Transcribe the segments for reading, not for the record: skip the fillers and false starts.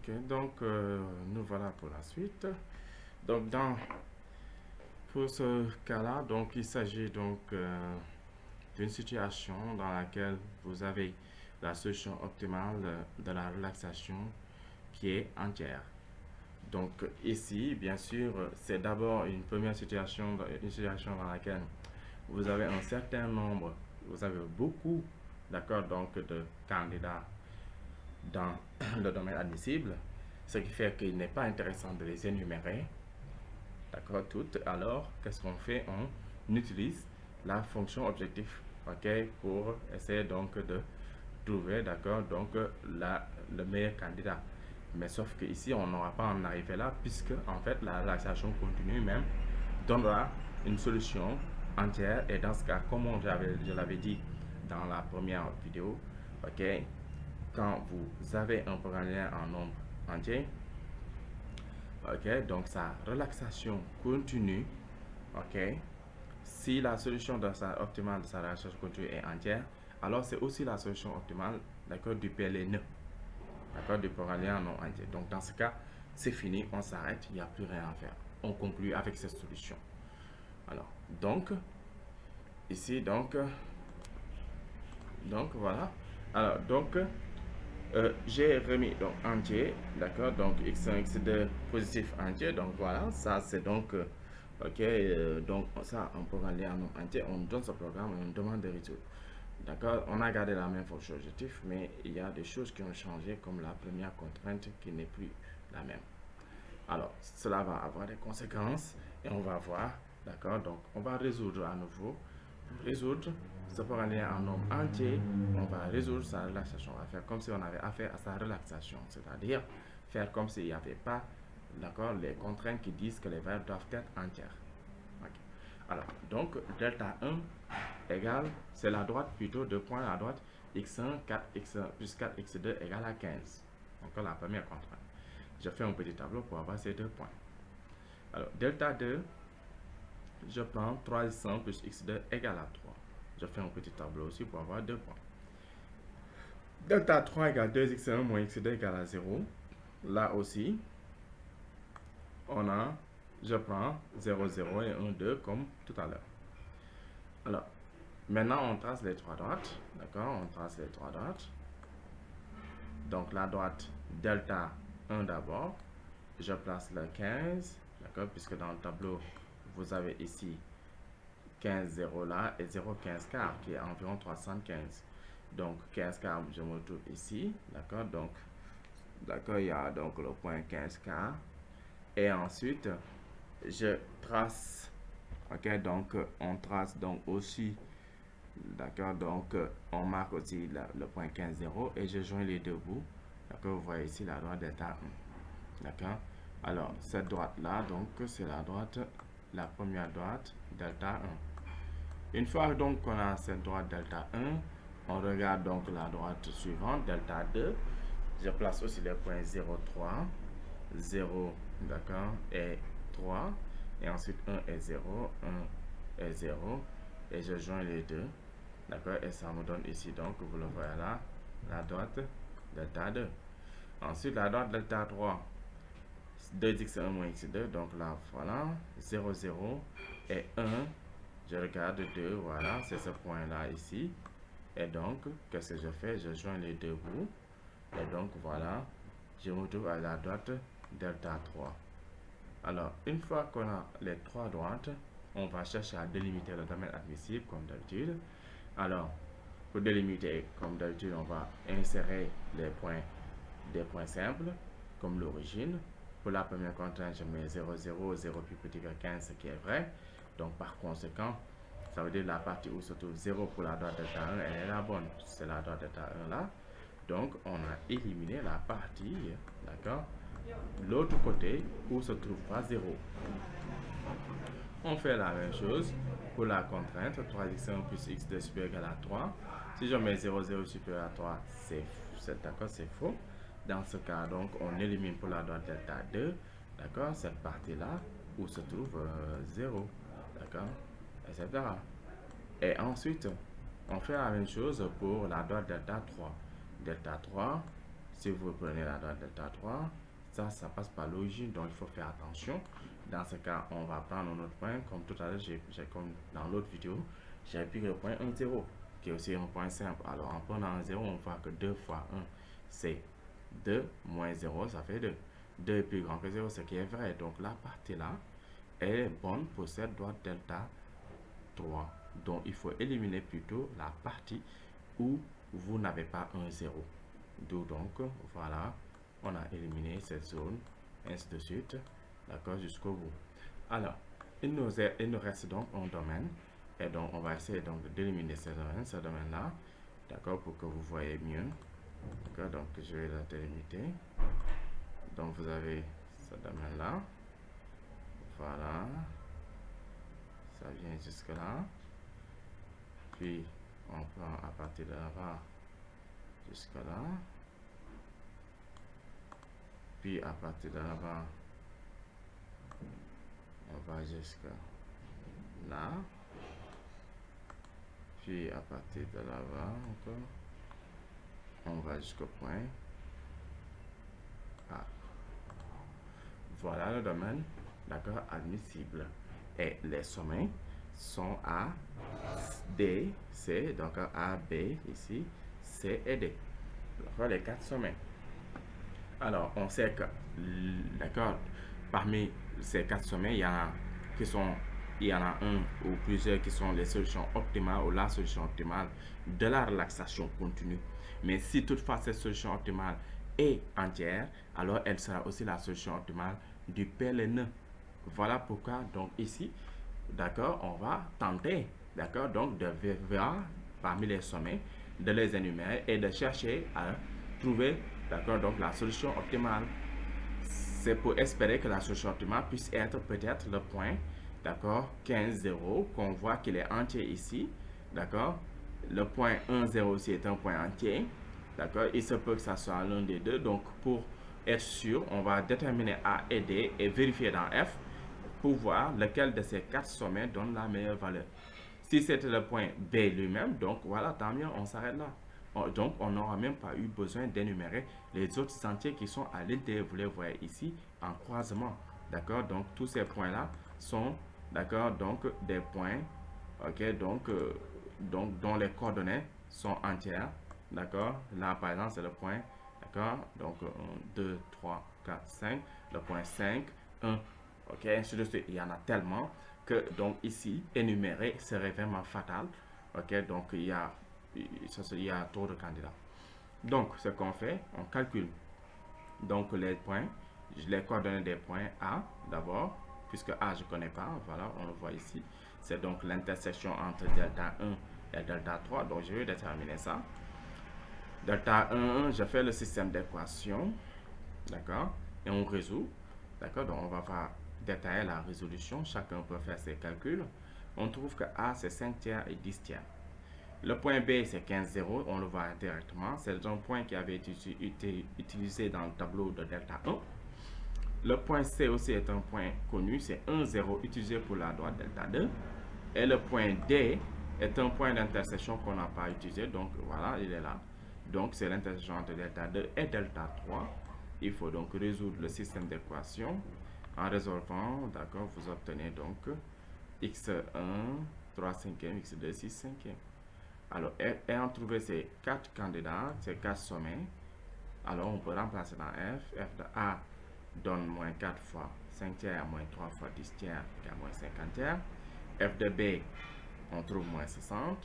Ok, donc nous voilà pour la suite. Donc pour ce cas-là, donc il s'agit donc d'une situation dans laquelle vous avez la solution optimale de la relaxation qui est entière. Donc ici, bien sûr, c'est d'abord une première situation, une situation dans laquelle vous avez un certain nombre, vous avez beaucoup, d'accord, donc de candidats dans le domaine admissible, ce qui fait qu'il n'est pas intéressant de les énumérer, d'accord, toutes. Alors, qu'est-ce qu'on fait? On utilise la fonction objectif, ok, pour essayer donc de trouver, d'accord, donc le meilleur candidat. Mais sauf que ici, on n'aura pas en arrivé là, puisque en fait, la relaxation continue même donnera une solution entière. Et dans ce cas, comme je l'avais dit dans la première vidéo, ok, quand vous avez un programme en nombre entier, ok, donc sa relaxation continue, ok, si la solution optimale de sa relaxation continue est entière, alors c'est aussi la solution optimale, d'accord, du PLN, d'accord, du programme en nombre entier. Donc dans ce cas, c'est fini, on s'arrête, il n'y a plus rien à faire. On conclut avec cette solution. Alors, donc, ici, donc voilà. Alors, donc, j'ai remis donc entier, d'accord, donc x1, x2 positif entier, donc voilà, ça c'est donc, ok, donc ça on peut aller en nombre entier, on donne ce programme et on demande de résoudre, d'accord, on a gardé la même fonction objectif, mais il y a des choses qui ont changé, comme la première contrainte qui n'est plus la même. Alors, cela va avoir des conséquences et on va voir, d'accord, donc on va résoudre à nouveau. Résoudre, ce programme en nombre entier, on va résoudre sa relaxation. On va faire comme si on avait affaire à sa relaxation, c'est-à-dire faire comme s'il n'y avait pas, d'accord, les contraintes qui disent que les variables doivent être entières. Okay. Alors, donc, delta 1 égale, c'est la droite plutôt, 2 points à droite, x1, 4x1 plus 4x2 égale à 15. Donc, la première contrainte. Je fais un petit tableau pour avoir ces 2 points. Alors, delta 2, je prends 3x1 plus x2 égale à 3. Je fais un petit tableau aussi pour avoir 2 points. Delta 3 égale 2x1 moins x2 égale à 0. Là aussi, je prends 0, 0 et 1, 2 comme tout à l'heure. Alors, maintenant on trace les trois droites. D'accord, on trace les trois droites. Donc la droite delta 1 d'abord. Je place le 15. D'accord, puisque dans le tableau, vous avez ici 15, 0 là et 0, 15 quarts qui est environ 315. Donc 15 quarts, je me retrouve ici. D'accord, donc d'accord, il y a donc le point 15 quarts. Et ensuite, je trace. Ok, donc on trace donc aussi. D'accord, donc on marque aussi le point 15, 0 et je joins les deux bouts. D'accord, vous voyez ici la droite delta 1. D'accord, alors cette droite là, donc c'est la première droite delta 1. Une fois donc qu'on a cette droite delta 1, on regarde donc la droite suivante, delta 2. Je place aussi les points 0, 3, 0, d'accord, et 3. Et ensuite 1 et 0, 1 et 0. Et je joins les deux. D'accord, et ça me donne ici, donc vous le voyez là, la droite delta 2. Ensuite, la droite delta 3, 2x1 moins x2, donc là, voilà, 0, 0 et 1. Je regarde 2, voilà, c'est ce point-là ici. Et donc, qu'est-ce que je fais? Je joins les deux bouts. Et donc, voilà, je me retrouve à la droite delta 3. Alors, une fois qu'on a les trois droites, on va chercher à délimiter le domaine admissible comme d'habitude. Alors, pour délimiter, comme d'habitude, on va insérer des points simples, comme l'origine. Pour la première contrainte, je mets 0, 0, 0 plus petit que 15, ce qui est vrai. Donc, par conséquent, ça veut dire la partie où se trouve 0 pour la droite delta 1, elle est la bonne. C'est la droite delta 1 là. Donc, on a éliminé la partie, d'accord, l'autre côté où se trouvera 0. On fait la même chose pour la contrainte 3x1 plus x2 supérieur égal à 3. Si je mets 0, 0 supérieur à 3, c'est d'accord, c'est faux. Dans ce cas, donc, on élimine pour la droite delta 2, d'accord, cette partie-là où se trouve 0, d'accord, etc. Et ensuite, on fait la même chose pour la droite delta 3. Delta 3, si vous prenez la droite delta 3, ça passe par l'origine, donc il faut faire attention. Dans ce cas, on va prendre un autre point, comme tout à l'heure, comme dans l'autre vidéo, j'ai pris le point 1, 0, qui est aussi un point simple. Alors, en prenant un 0, on voit que 2 fois 1, c'est 2, moins 0, ça fait 2. 2 est plus grand que 0, ce qui est vrai. Donc, la partie là est bonne pour cette droite delta 3. Donc, il faut éliminer plutôt la partie où vous n'avez pas un 0. D'où donc, voilà, on a éliminé cette zone, ainsi de suite, d'accord, jusqu'au bout. Alors, il nous reste donc un domaine, et donc on va essayer donc d'éliminer ce domaine-là, d'accord, pour que vous voyez mieux. D'accord, donc je vais la délimiter. Donc vous avez ce domaine-là, voilà, ça vient jusque là, puis on prend à partir de là-bas jusque là, puis à partir de là-bas on va jusque là, puis à partir de là-bas encore on va jusqu'au point A. Voilà le domaine, d'accord, admissible. Et les sommets sont A, D, C, donc A, B ici, C et D. D'accord, les 4 sommets. Alors, on sait que, d'accord, parmi ces 4 sommets, il y en a un ou plusieurs qui sont les solutions optimales ou la solution optimale de la relaxation continue. Mais si toutefois cette solution optimale est entière, alors elle sera aussi la solution optimale du PLNE. Voilà pourquoi, donc ici, d'accord, on va tenter, d'accord, donc de voir parmi les sommets, de les énumérer et de chercher à trouver, d'accord, donc la solution optimale. C'est pour espérer que la solution optimale puisse être peut-être le point, d'accord, 15, 0, qu'on voit qu'il est entier ici, d'accord. Le point 1, 0 aussi est un point entier, d'accord. Il se peut que ça soit l'un des deux, donc pour être sûr, on va déterminer A et D et vérifier dans F pour voir lequel de ces 4 sommets donne la meilleure valeur. Si c'était le point B lui-même, donc voilà, tant mieux, on s'arrête là. Donc, on n'aura même pas eu besoin d'énumérer les autres sentiers qui sont à l'intérieur. Vous les voyez ici en croisement. D'accord? Donc, tous ces points-là sont, d'accord, donc des points, ok, donc dont les coordonnées sont entières. D'accord? Là, par exemple, c'est le point, d'accord? Donc, 1, 2, 3, 4, 5. Le point 5, 1. Ok, ainsi de suite. Il y en a tellement que, donc, ici, énumérer serait vraiment fatal. Ok, donc, il y a trop de candidats. Donc, ce qu'on fait, on calcule donc les points, les coordonnées des points A d'abord, puisque A je ne connais pas, voilà, on le voit ici. C'est donc l'intersection entre delta 1 et delta 3, donc je vais déterminer ça. Delta 1, je fais le système d'équations, d'accord, et on résout, d'accord, donc on va faire détailler la résolution, chacun peut faire ses calculs. On trouve que A c'est 5 tiers et 10 tiers. Le point B, c'est 15, 0, on le voit directement. C'est un point qui avait été utilisé dans le tableau de delta 1. Le point C aussi est un point connu, c'est 1, 0 utilisé pour la droite delta 2. Et le point D est un point d'intersection qu'on n'a pas utilisé, donc voilà, il est là. Donc c'est l'intersection entre delta 2 et delta 3. Il faut donc résoudre le système d'équations. En résolvant, d'accord, vous obtenez donc x1, 3 cinquièmes, x2, 6 cinquièmes. Alors, ayant trouvé ces 4 candidats, ces 4 sommets, alors on peut remplacer dans F. F de A donne moins 4 fois 5 tiers, moins 3 fois 10 tiers, qui a moins 50 tiers. F de B, on trouve moins 60.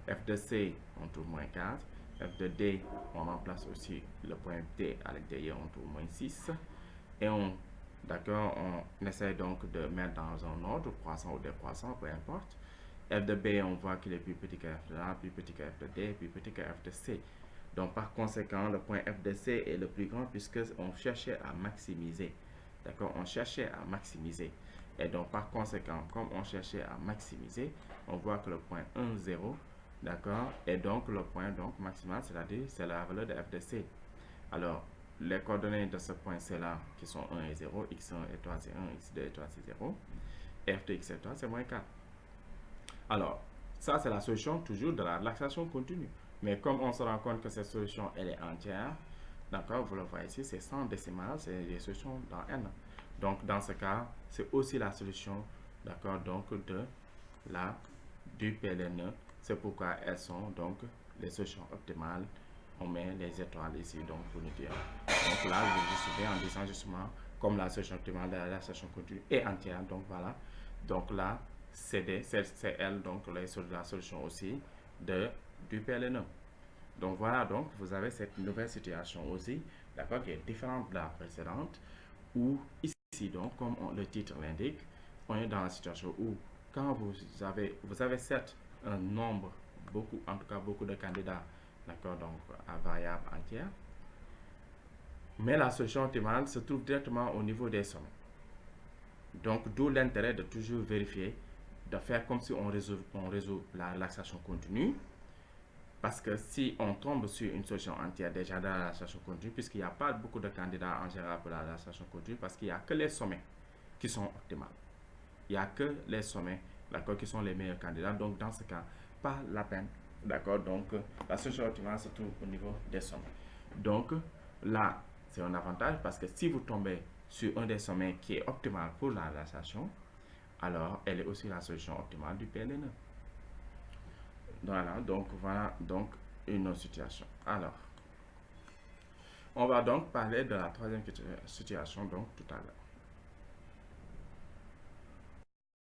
F de C, on trouve moins 4. F de D, on remplace aussi le point D à l'intérieur, on trouve moins 6. Et on essaie donc de mettre dans un ordre croissant ou décroissant, peu importe. F de B, on voit qu'il est plus petit que F de A, plus petit que F de D, plus petit que F de C. Donc, par conséquent, le point F de C est le plus grand puisque on cherchait à maximiser. D'accord? On cherchait à maximiser. Et donc, par conséquent, comme on cherchait à maximiser, on voit que le point 1, 0, d'accord, est donc le point donc, maximal, c'est-à-dire c'est la valeur de F de C. Alors, les coordonnées de ce point C-là, qui sont 1 et 0, x1 et 3 c'est 1, x2 et 3 c'est 0, F de x et 3 c'est moins 4. Alors, ça c'est la solution toujours de la relaxation continue. Mais comme on se rend compte que cette solution elle est entière, D'accord, vous le voyez ici, c'est 100 décimales, c'est des solutions dans n. Donc, dans ce cas, c'est aussi la solution, d'accord, donc du PLNE. C'est pourquoi elles sont donc les solutions optimales. On met les étoiles ici, donc pour nous dire. Donc là, je justifie en disant justement, comme la solution optimale de la relaxation continue est entière, donc voilà. Donc là, c'est elle, donc la solution aussi du PLNE. Donc voilà, donc vous avez cette nouvelle situation aussi, d'accord, qui est différente de la précédente, où ici, donc, comme le titre l'indique, on est dans la situation où, quand vous avez certes un nombre, en tout cas beaucoup de candidats, d'accord, donc à variable entière, mais la solution optimale se trouve directement au niveau des sommets. Donc, d'où l'intérêt de toujours vérifier, de faire comme si on résout la relaxation continue. Parce que si on tombe sur une solution entière déjà dans la relaxation continue, puisqu'il n'y a pas beaucoup de candidats en général pour la relaxation continue, parce qu'il n'y a que les sommets qui sont optimales. Il n'y a que les sommets, d'accord, qui sont les meilleurs candidats. Donc, dans ce cas, pas la peine, d'accord. Donc, la solution optimale se trouve au niveau des sommets. Donc, là, c'est un avantage parce que si vous tombez sur un des sommets qui est optimal pour la relaxation, alors elle est aussi la solution optimale du PLNE. Voilà donc une autre situation. Alors, on va donc parler de la troisième situation donc tout à l'heure.